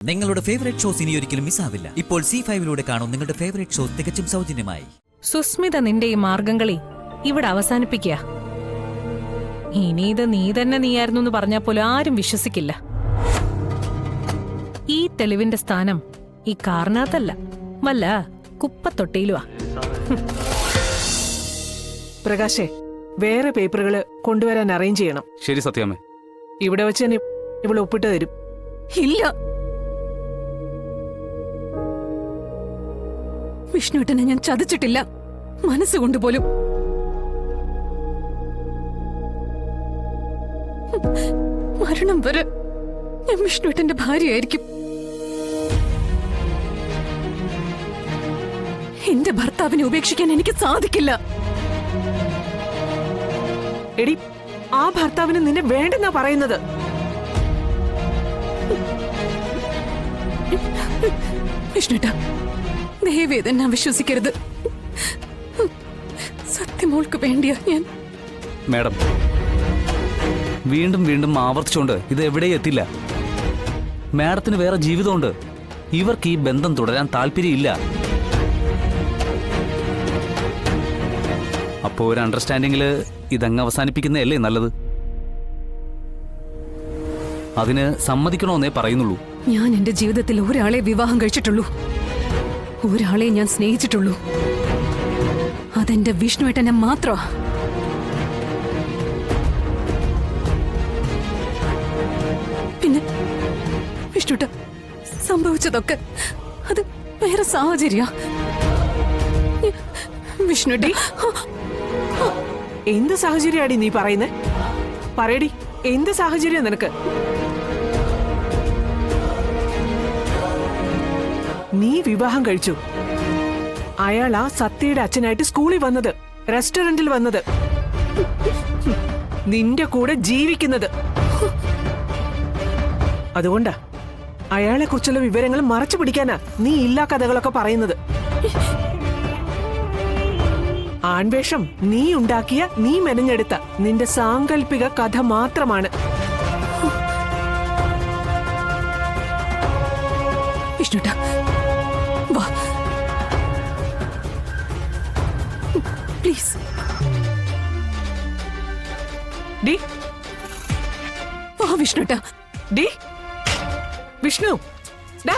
നിങ്ങളുടെ favourite shows ഇനി ഒരിക്കലും മിസ്സാവില്ല. ഇപ്പോൾ C5 കാണും നിങ്ങളുടെ ഫേവറേറ്റ് ഷോസ് തികച്ചും സൗജന്യമായി. സുസ്മിത നിന്റെ ഈ മാർഗംകളി ഇവിടെ അവസാനിപ്പിക്കുക. ഇനി ഇത് നീ തന്നെ നീയായിരുന്നു എന്ന് പറഞ്ഞാൽ പോലും ആരും വിശ്വസിക്കില്ല. ഈ തെളിവിന്റെ സ്ഥാനം ഈ കാറിനകത്തല്ല, വല്ല കുപ്പത്തൊട്ടിയിലുവാ. പ്രകാശേ, വേറെ പേപ്പറുകള് കൊണ്ടുവരാൻ അറേഞ്ച് ചെയ്യണം. ശരി സത്യാമ്മേ. ഇവിടെ വെച്ച് തന്നെ ഇവിടെ ഒപ്പിട്ട് തരും. ഇല്ല, വിഷ്ണുട്ടനെ ഞാൻ ചതിച്ചിട്ടില്ല, മനസ്സുകൊണ്ട് പോലും. മരണം വരെ ഞാൻ വിഷ്ണുട്ടന്റെ ഭാര്യയായിരിക്കും. എന്റെ ഭർത്താവിനെ ഉപേക്ഷിക്കാൻ എനിക്ക് സാധിക്കില്ല. എടി, ആ ഭർത്താവിന് നിന്നെ വേണ്ടെന്നാ പറയുന്നത്. വിഷ്ണുട്ട, ദയവേദന വിശ്വസിക്കരുത്. സത്യമോൾക്ക് വേണ്ടിയാ ഞാൻ. മാഡം, വീണ്ടും വീണ്ടും ആവർത്തിച്ചുകൊണ്ട് ഇത് എവിടെയും എത്തില്ല. മാഡത്തിന് വേറെ ജീവിതമുണ്ട്. ഇവർക്ക് ഈ ബന്ധം തുടരാൻ താല്പര്യമില്ല. അപ്പോ ഒരു അണ്ടർസ്റ്റാൻഡിങ്ങില് ഇതങ്ങ് അവസാനിപ്പിക്കുന്നതല്ലേ നല്ലത്? അതിന് സമ്മതിക്കണമെന്നേ പറയുന്നുള്ളൂ. ഞാൻ എന്റെ ജീവിതത്തിൽ ഒരാളെ വിവാഹം കഴിച്ചിട്ടുള്ളൂ, ഒരാളെ ഞാൻ സ്നേഹിച്ചിട്ടുള്ളൂ. അതെന്റെ വിഷ്ണുവേട്ടനെ മാത്രമാ. പിന്നെ വിഷ്ണുട്ട, സംഭവിച്ചതൊക്കെ അത് വേറെ സാഹചര്യ. വിഷ്ണുട്ടി, എന്ത് സാഹചര്യാടി നീ പറയുന്നേ? പറയടി, എന്ത് സാഹചര്യം നിനക്ക്? നീ വിവാഹം കഴിച്ചു. അയാൾ ആ സത്യയുടെ അച്ഛനായിട്ട് സ്കൂളിൽ വന്നത്, റെസ്റ്റോറന്റിൽ വന്നത്, നിന്റെ കൂടെ ജീവിക്കുന്നത്. അതുകൊണ്ടാ അയാളെ കുറിച്ചുള്ള വിവരങ്ങൾ മറച്ചു പിടിക്കാനാ നീ ഇല്ലാ കഥകളൊക്കെ പറയുന്നത്. ആൺവേഷം നീ ഉണ്ടാക്കിയ, നീ മെനഞ്ഞെടുത്ത നിന്റെ സാങ്കല്പിക കഥ മാത്രമാണ്. വിഷ്ണുട്ടാ, വാ പ്ലീസ്. ഡി വാ വിഷ്ണുട്ടാ. ഡി വിഷ്ണു, ഡാ.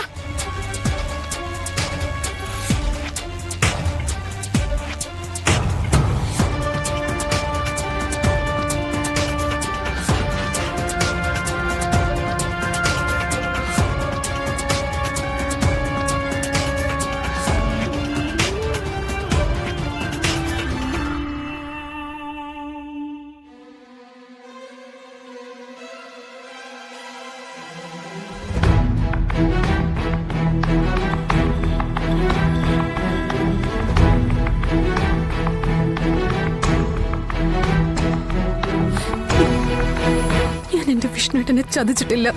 ഞാൻ എന്റെ വിഷ്ണുവേട്ടനെ ചതിച്ചിട്ടില്ല,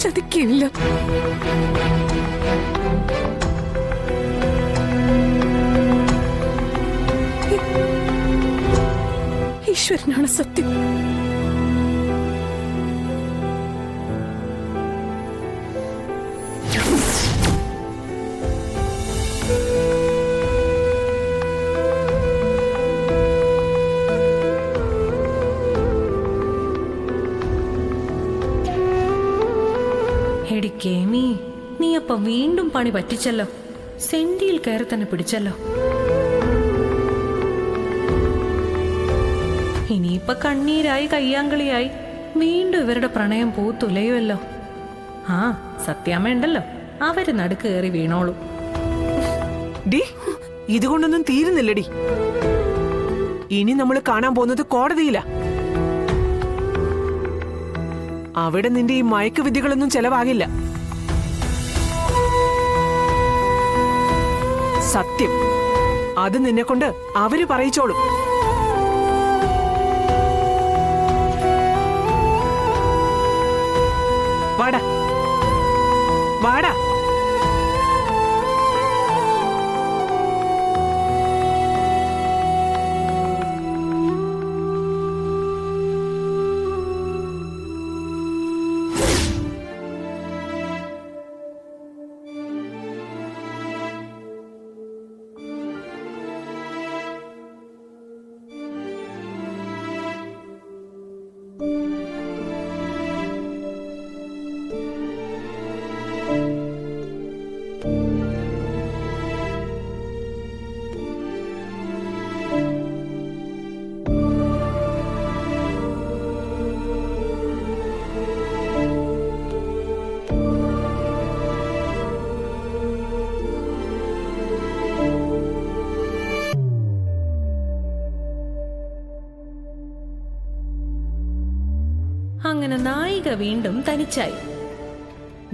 ചതിക്കില്ല. ഈശ്വരനാണ് സത്യം. കേമി, നീ അപ്പൊ വീണ്ടും പണി പറ്റിച്ചല്ലോ. സെന്റിയിൽ കയറി തന്നെ പിടിച്ചല്ലോ. ഇനിയിപ്പൊ കണ്ണീരായി കയ്യാങ്കളിയായി വീണ്ടും ഇവരുടെ പ്രണയം പൂത്തുലയുമല്ലോ. ആ സത്യാമ്മ ഉണ്ടല്ലോ, അവര് നടുക്ക് കയറി വീണോളൂ. ഡി, ഇതുകൊണ്ടൊന്നും തീരുന്നില്ലടി. ഇനി നമ്മൾ കാണാൻ പോകുന്നത് കോടതിയിലാ. അവിടെ നിന്റെ ഈ മയക്കുവിദ്യകളൊന്നും ചെലവാകില്ല. സത്യം അത് നിന്നെ കൊണ്ട് അവര് പറയിച്ചോളും. വാടാ വാടാ. നായിക വീണ്ടും തനിച്ചായി.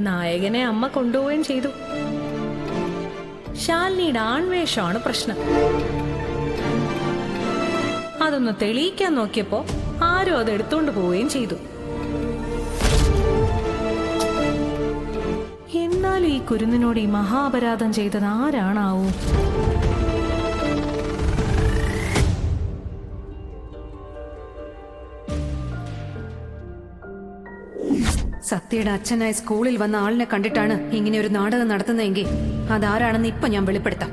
നായകനെ അമ്മ കൊണ്ടുപോവുകയും ചെയ്തു. ശാലിനിയുടെ ആൺവേഷമാണ് പ്രശ്നം. അതൊന്ന് തെളിയിക്കാൻ നോക്കിയപ്പോ ആരും അത് എടുത്തോണ്ട് പോവുകയും ചെയ്തു. എന്നാലും ഈ കുരുന്നിനോട് ഈ മഹാപരാധം ചെയ്തത് ആരാണാവൂ? സത്യയുടെ അച്ഛനായി സ്കൂളിൽ വന്ന ആളിനെ കണ്ടിട്ടാണ് ഇങ്ങനെ ഒരു നാടകം നടത്തുന്നതെങ്കിൽ അതാരാണെന്ന് ഇപ്പൊ ഞാൻ വെളിപ്പെടുത്താം.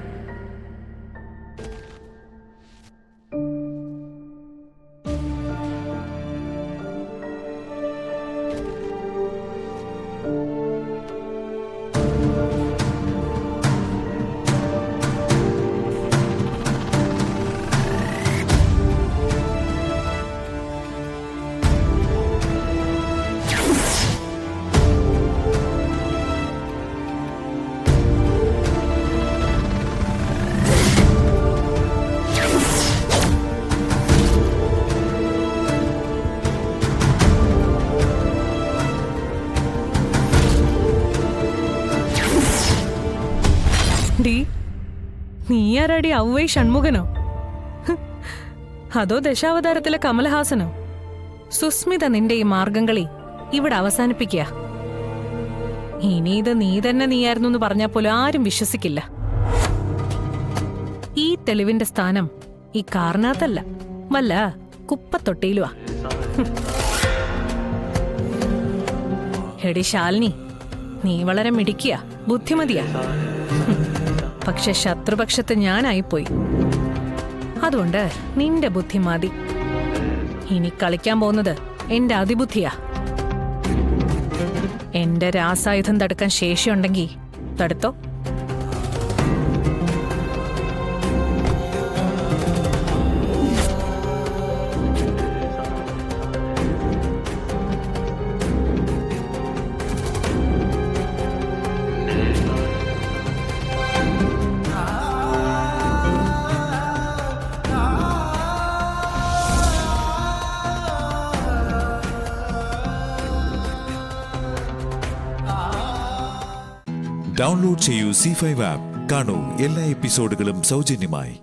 നീ ആരാടി? ഔവൈ ഷൺമുഖനോ? അതോ ദശാവതാരത്തിലെ കമലഹാസനോ? സുസ്മിത നിന്റെ ഈ മാർഗംകളി ഇവിടെ അവസാനിപ്പിക്കുക. ഇനി ഇത് നീ തന്നെ നീയായിരുന്നു എന്ന് പറഞ്ഞാൽ പോലും ആരും വിശ്വസിക്കില്ല. ഈ തെളിവിന്റെ സ്ഥാനം ഈ കാറിനകത്തല്ല, വല്ല കുപ്പത്തൊട്ടിയിലുവാ. എടി ശാലിനി, നീ വളരെ മിടുക്കിയ, ബുദ്ധിമതിയാ. പക്ഷെ ശത്രുപക്ഷത്ത് ഞാനായിപ്പോയി. അതുകൊണ്ട് നിന്റെ ബുദ്ധി മതി. ഇനി കളിക്കാൻ പോകുന്നത് എന്റെ അതിബുദ്ധിയാ. എന്റെ രാസായുധം തടുക്കാൻ ശേഷിയുണ്ടെങ്കിൽ തടുത്തോ. ഡൗൺലോഡ് ചെയ്യൂ C5 ആപ്പ്. കാണൂ എല്ലാ എപ്പിസോഡുകളും സൗജന്യമായി.